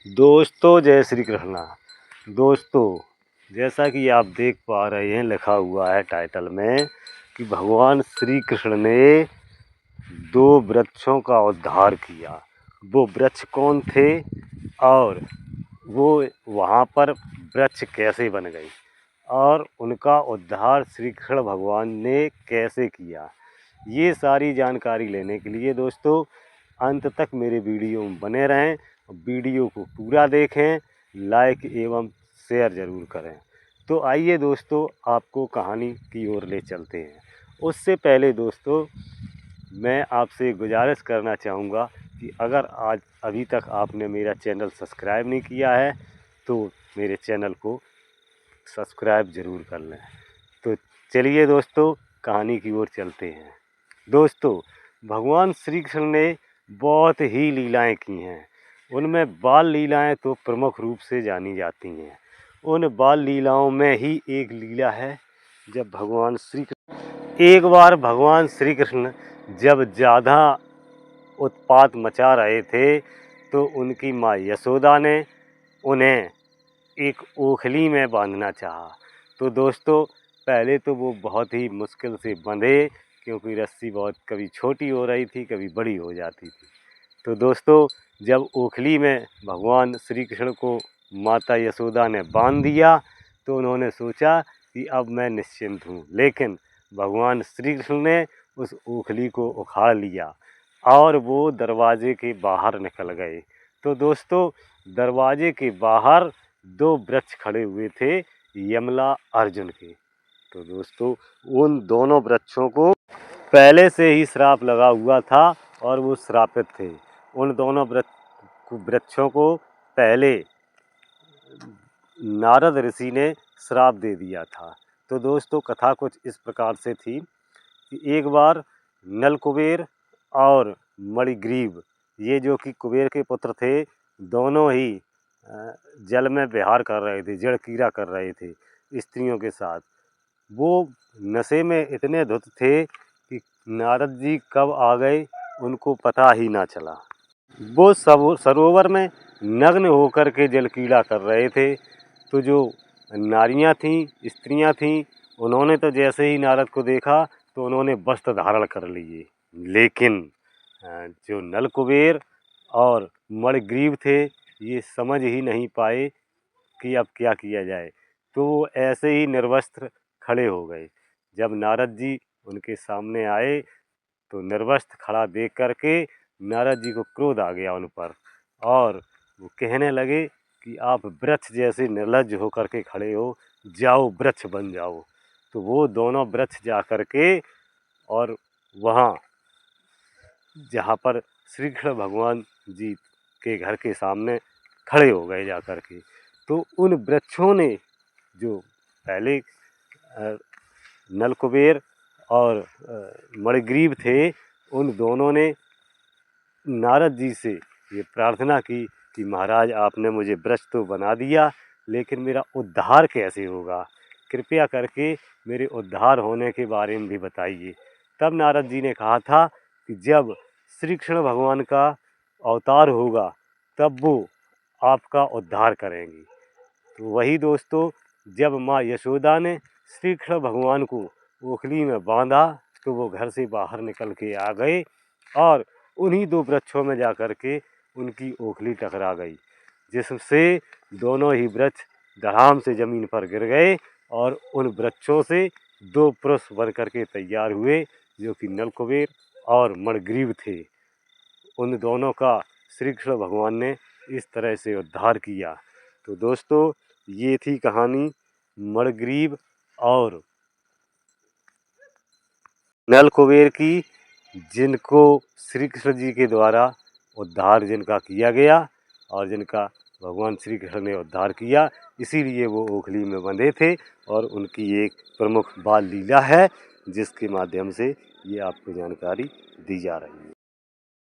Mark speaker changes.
Speaker 1: दोस्तों जय श्री कृष्णा। दोस्तों जैसा कि आप देख पा रहे हैं लिखा हुआ है टाइटल में कि भगवान श्री कृष्ण ने दो वृक्षों का उद्धार किया। वो वृक्ष कौन थे और वो वहाँ पर वृक्ष कैसे बन गए और उनका उद्धार श्री कृष्ण भगवान ने कैसे किया, ये सारी जानकारी लेने के लिए दोस्तों अंत तक मेरे वीडियो में बने रहें। वीडियो को पूरा देखें, लाइक एवं शेयर ज़रूर करें। तो आइए दोस्तों आपको कहानी की ओर ले चलते हैं। उससे पहले दोस्तों मैं आपसे गुजारिश करना चाहूँगा कि अगर आज अभी तक आपने मेरा चैनल सब्सक्राइब नहीं किया है तो मेरे चैनल को सब्सक्राइब ज़रूर कर लें। तो चलिए दोस्तों कहानी की ओर चलते हैं। दोस्तों भगवान श्री कृष्ण ने बहुत ही लीलाएं की हैं। उनमें बाल लीलाएं तो प्रमुख रूप से जानी जाती हैं। उन बाल लीलाओं में ही एक लीला है जब एक बार भगवान श्री कृष्ण जब ज़्यादा उत्पात मचा रहे थे तो उनकी माँ यशोदा ने उन्हें एक ओखली में बांधना चाहा। तो दोस्तों पहले तो वो बहुत ही मुश्किल से बंधे क्योंकि रस्सी बहुत कभी छोटी हो रही थी कभी बड़ी हो जाती थी। तो दोस्तों जब ओखली में भगवान श्री कृष्ण को माता यशोदा ने बांध दिया तो उन्होंने सोचा कि अब मैं निश्चिंत हूँ, लेकिन भगवान श्री कृष्ण ने उस ओखली को उखाड़ लिया और वो दरवाजे के बाहर निकल गए। तो दोस्तों दरवाजे के बाहर दो वृक्ष खड़े हुए थे यमला अर्जुन के। तो दोस्तों उन दोनों वृक्षों को पहले से ही श्राप लगा हुआ था और वो श्रापित थे। उन दोनों वृक्षों को पहले नारद ऋषि ने श्राप दे दिया था। तो दोस्तों कथा कुछ इस प्रकार से थी कि एक बार नल कुबेर और मणिग्रीव, ये जो कि कुबेर के पुत्र थे, दोनों ही जल में विहार कर रहे थे, जड़ क्रीड़ा कर रहे थे स्त्रियों के साथ। वो नशे में इतने धुत थे कि नारद जी कब आ गए उनको पता ही ना चला। वो सरोवर में नग्न होकर के जल क्रीड़ा कर रहे थे। तो जो नारियां थीं, स्त्रियां थीं, उन्होंने तो जैसे ही नारद को देखा तो उन्होंने वस्त्र धारण कर लिए, लेकिन जो नल कुबेर और मणिग्रीव थे ये समझ ही नहीं पाए कि अब क्या किया जाए। तो वो ऐसे ही निर्वस्त्र खड़े हो गए। जब नारद जी उनके सामने आए तो निर्वस्त्र खड़ा देख करके नारद जी को क्रोध आ गया उन पर और वो कहने लगे कि आप वृक्ष जैसे निर्लज्ज होकर के खड़े हो, जाओ वृक्ष बन जाओ। तो वो दोनों वृक्ष जा कर के और वहाँ जहाँ पर श्री कृष्ण भगवान जी के घर के सामने खड़े हो गए जा कर के। तो उन वृक्षों ने जो पहले नलकुबेर और मणिग्रीव थे, उन दोनों ने नारद जी से ये प्रार्थना की कि महाराज आपने मुझे वृक्ष तो बना दिया, लेकिन मेरा उद्धार कैसे होगा, कृपया करके मेरे उद्धार होने के बारे में भी बताइए। तब नारद जी ने कहा था कि जब श्री कृष्ण भगवान का अवतार होगा तब वो आपका उद्धार करेंगे। तो वही दोस्तों जब माँ यशोदा ने श्री कृष्ण भगवान को ओखली में बांधा तो वो घर से बाहर निकल के आ गए और उन्हीं दो वृक्षों में जा कर के उनकी ओखली टकरा गई, जिससे दोनों ही वृक्ष धड़ाम से ज़मीन पर गिर गए और उन वृक्षों से दो पुरुष बन कर के तैयार हुए जो कि नलकुबेर और मणिग्रीव थे। उन दोनों का श्री कृष्ण भगवान ने इस तरह से उद्धार किया। तो दोस्तों ये थी कहानी मणिग्रीव और नलकुबेर की, जिनको श्री कृष्ण जी के द्वारा उद्धार जिनका किया गया और जिनका भगवान श्री कृष्ण ने उद्धार किया, इसीलिए वो ओखली में बंधे थे और उनकी एक प्रमुख बाल लीला है जिसके माध्यम से ये आपको जानकारी दी जा रही है।